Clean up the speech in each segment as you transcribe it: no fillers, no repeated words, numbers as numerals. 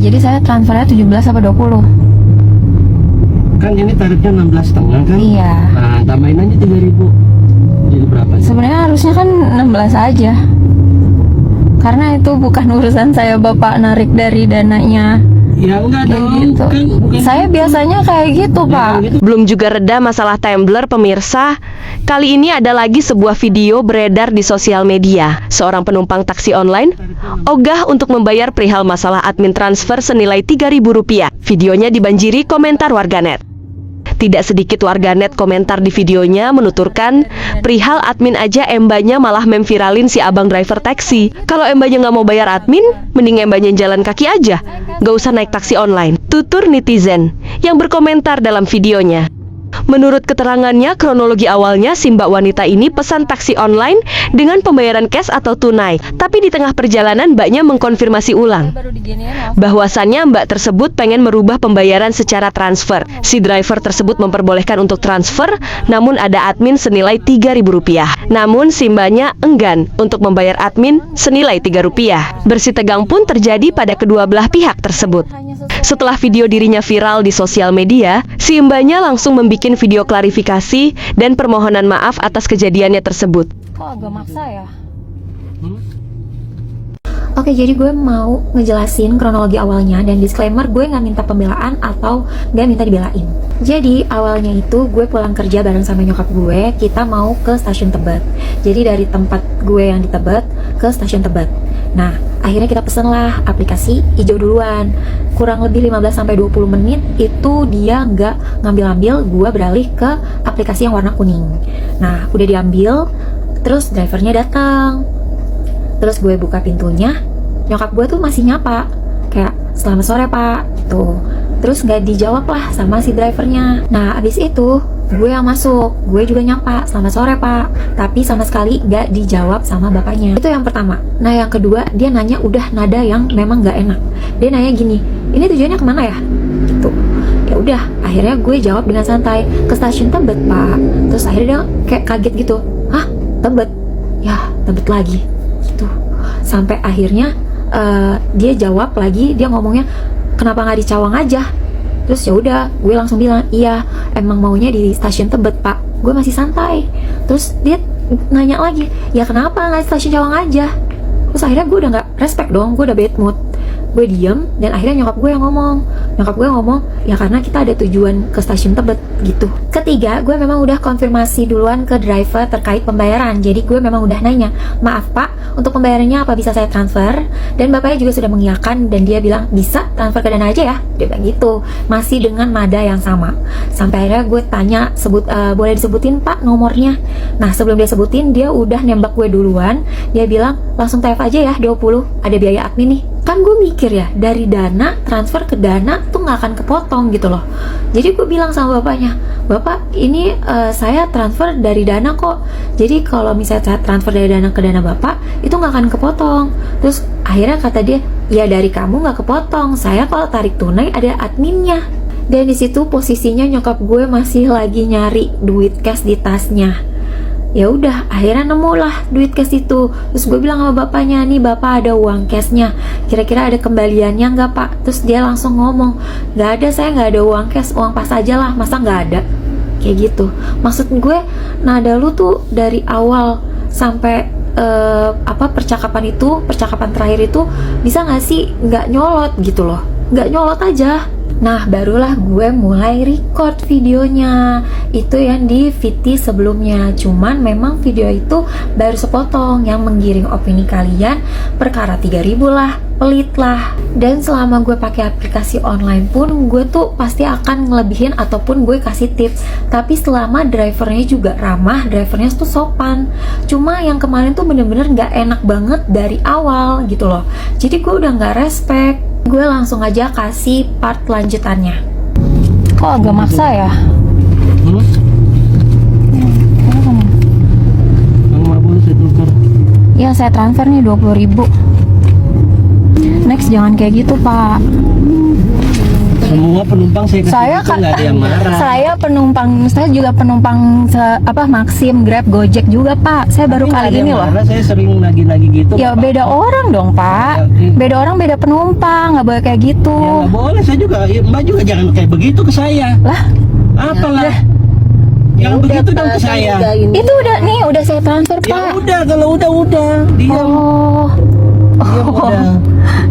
Jadi saya transfernya 17 apa 20? Kan ini tarifnya 16,5 kan? Iya. Nah, tambahin aja 3.000. Jadi berapa? Sebenarnya harusnya kan 16 aja. Karena itu bukan urusan saya Bapak narik dari dananya. Ya enggak Kayak dong. gitu. Bukan Saya biasanya kayak gitu, Ya, Pak. gitu. Belum juga reda masalah Tumbler, pemirsa. Kali ini ada lagi sebuah video beredar di sosial media. Seorang penumpang taksi online ogah untuk membayar perihal masalah admin transfer senilai Rp3.000. Videonya dibanjiri komentar warganet. Tidak sedikit warganet komentar di videonya menuturkan, perihal admin aja embanya malah memviralin si abang driver taksi. Kalau embanya nggak mau bayar admin, mending embanya jalan kaki aja. Nggak usah naik taksi online. Tutur netizen yang berkomentar dalam videonya. Menurut keterangannya, kronologi awalnya si mbak wanita ini pesan taksi online dengan pembayaran cash atau tunai. Tapi di tengah perjalanan mbaknya mengkonfirmasi ulang bahwasannya mbak tersebut pengen merubah pembayaran secara transfer. Si driver tersebut memperbolehkan untuk transfer, namun ada admin senilai Rp3.000. Namun si mbaknya enggan untuk membayar admin senilai Rp3. Bersih tegang pun terjadi pada kedua belah pihak tersebut. Setelah video dirinya viral di sosial media, si mbaknya langsung membuat video klarifikasi dan permohonan maaf atas kejadiannya tersebut. Kok agak maksa ya? Oke, jadi gue mau ngejelasin kronologi awalnya dan disclaimer, gue nggak minta pembelaan atau nggak minta dibelain. Jadi awalnya itu gue pulang kerja bareng sama nyokap gue, kita mau ke stasiun Tebet. Jadi dari tempat gue yang di Tebet ke stasiun Tebet. Nah, akhirnya kita pesen lah aplikasi hijau duluan. Kurang lebih 15-20 menit itu dia nggak ngambil-ambil, gue beralih ke aplikasi yang warna kuning. Nah, udah diambil, terus drivernya datang. Terus gue buka pintunya, nyokap gue tuh masih nyapa, kayak selamat sore pak, tuh. Terus nggak dijawab lah sama si drivernya. Nah abis itu gue yang masuk, gue juga nyapa selamat sore pak, tapi sama sekali nggak dijawab sama bapaknya. Itu yang pertama. Nah yang kedua, dia nanya udah nada yang memang nggak enak. Dia nanya gini, ini tujuannya kemana ya? Gitu. Ya udah, akhirnya gue jawab dengan santai, ke stasiun Tebet pak. Terus akhirnya dia kayak kaget gitu, hah Tebet? Ya Tebet lagi. Gitu. Sampai akhirnya dia jawab lagi, dia ngomongnya kenapa nggak di Cawang aja. Terus ya udah, gue langsung bilang iya emang maunya di stasiun Tebet pak. Gue masih santai. Terus dia nanya lagi, ya kenapa nggak di stasiun Cawang aja? Terus akhirnya gue udah nggak respect dong, gue udah bad mood. Gue diem dan akhirnya nyokap gue yang ngomong. Nyokap gue ngomong, ya karena kita ada tujuan ke stasiun Tebet gitu. Ketiga, gue memang udah konfirmasi duluan ke driver terkait pembayaran. Jadi gue memang udah nanya, maaf pak, untuk pembayarannya apa bisa saya transfer? Dan bapaknya juga sudah mengiyakan dan dia bilang bisa transfer ke Dana aja ya. Dia bilang gitu, masih dengan nada yang sama. Sampai akhirnya gue tanya, boleh disebutin pak nomornya? Nah sebelum dia sebutin, dia udah nembak gue duluan. Dia bilang langsung TF aja ya 20, ada biaya admin nih. Kan gue mikir ya, dari Dana transfer ke Dana tuh nggak akan kepotong gitu loh. Jadi gue bilang sama bapaknya, bapak ini saya transfer dari Dana kok. Jadi kalau misalnya saya transfer dari Dana ke Dana bapak, itu nggak akan kepotong. Terus akhirnya kata dia, ya dari kamu nggak kepotong, saya kalau tarik tunai ada adminnya. Dan di situ posisinya nyokap gue masih lagi nyari duit cash di tasnya. Ya udah, akhirnya nemu lah duit cash itu. Terus gue bilang sama bapaknya, nih bapak ada uang cashnya, kira-kira ada kembaliannya nggak pak? Terus dia langsung ngomong, nggak ada, saya nggak ada uang cash, uang pas aja lah, masa nggak ada? Kayak gitu. Maksud gue, nada lu tuh dari awal sampai percakapan terakhir itu bisa nggak sih nggak nyolot gitu loh, nggak nyolot aja. Nah barulah gue mulai record videonya. Itu yang di VT sebelumnya. Cuman memang video itu baru sepotong. Yang menggiring opini kalian perkara 3.000 lah, pelit lah. Dan selama gue pakai aplikasi online pun, gue tuh pasti akan ngelebihin ataupun gue kasih tips. Tapi selama drivernya juga ramah, drivernya tuh sopan. Cuma yang kemarin tuh bener-bener gak enak banget dari awal gitu loh. Jadi gue udah gak respect. Gue langsung aja kasih part lanjutannya. Kok agak maksa ya? Iya saya transfer nih 20.000. Next jangan kayak gitu pak. Semua penumpang saya kasih Saya gitu, nggak ada yang marah. saya penumpang, saya juga penumpang Maxim, Grab, Gojek juga Pak. Saya baru Tapi nggak kali ada yang ini loh. marah, saya sering nagih-nagih gitu. Ya Pak. beda orang dong Pak. Beda orang beda penumpang, nggak boleh kayak gitu. Ya nggak boleh, saya juga, ya, Mbak juga jangan kayak begitu ke saya. Lah, Apalah. Yang begitu dong ke saya. itu udah saya transfer Ya Pak. udah, kalau udah, diam. Oh, Diam udah.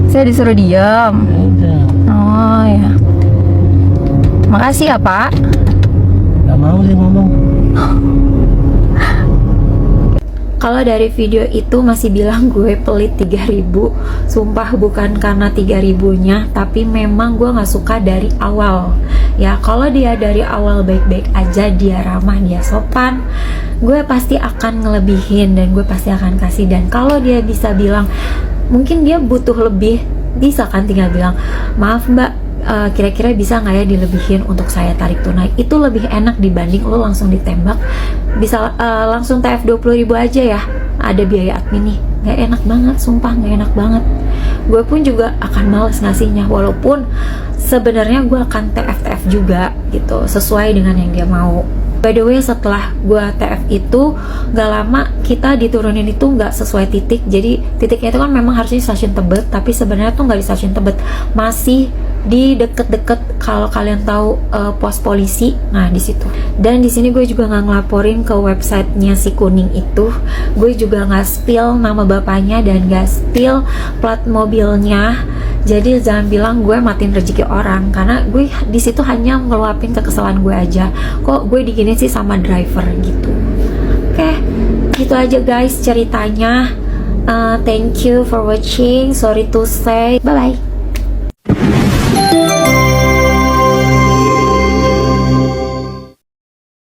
saya disuruh diam. Ya udah. Oh ya. Makasih ya Pak. Nggak mau sih ngomong. Kalau dari video itu masih bilang gue pelit 3.000, sumpah bukan karena 3.000-nya, tapi memang gue nggak suka dari awal. Ya kalau dia dari awal baik-baik aja, dia ramah, dia sopan, gue pasti akan ngelebihin dan gue pasti akan kasih. Dan kalau dia bisa bilang, mungkin dia butuh lebih, bisa kan tinggal bilang, maaf mbak, kira-kira bisa nggak ya dilebihin untuk saya tarik tunai. Itu lebih enak dibanding lo langsung ditembak. Bisa langsung TF 20.000 aja ya, ada biaya admin nih. Nggak enak banget, sumpah nggak enak banget. Gue pun juga akan males ngasihnya, walaupun sebenarnya gue akan TF juga gitu, sesuai dengan yang dia mau. By the way, setelah gue TF itu gak lama kita diturunin itu nggak sesuai titik. Jadi titiknya itu kan memang harusnya di stasiun Tebet, tapi sebenarnya tuh nggak di stasiun Tebet, masih di deket-deket, kalau kalian tahu pos polisi. Nah di situ. Dan di sini gue juga nggak ngelaporin ke websitenya si kuning itu. Gue juga nggak spill nama bapaknya dan nggak spill plat mobilnya. Jadi jangan bilang gue matiin rezeki orang, karena gue di situ hanya ngeluapin kekesalan gue aja. Kok gue diginin sih sama driver gitu. Oke, gitu aja guys ceritanya. Thank you for watching. Sorry to say. Bye bye.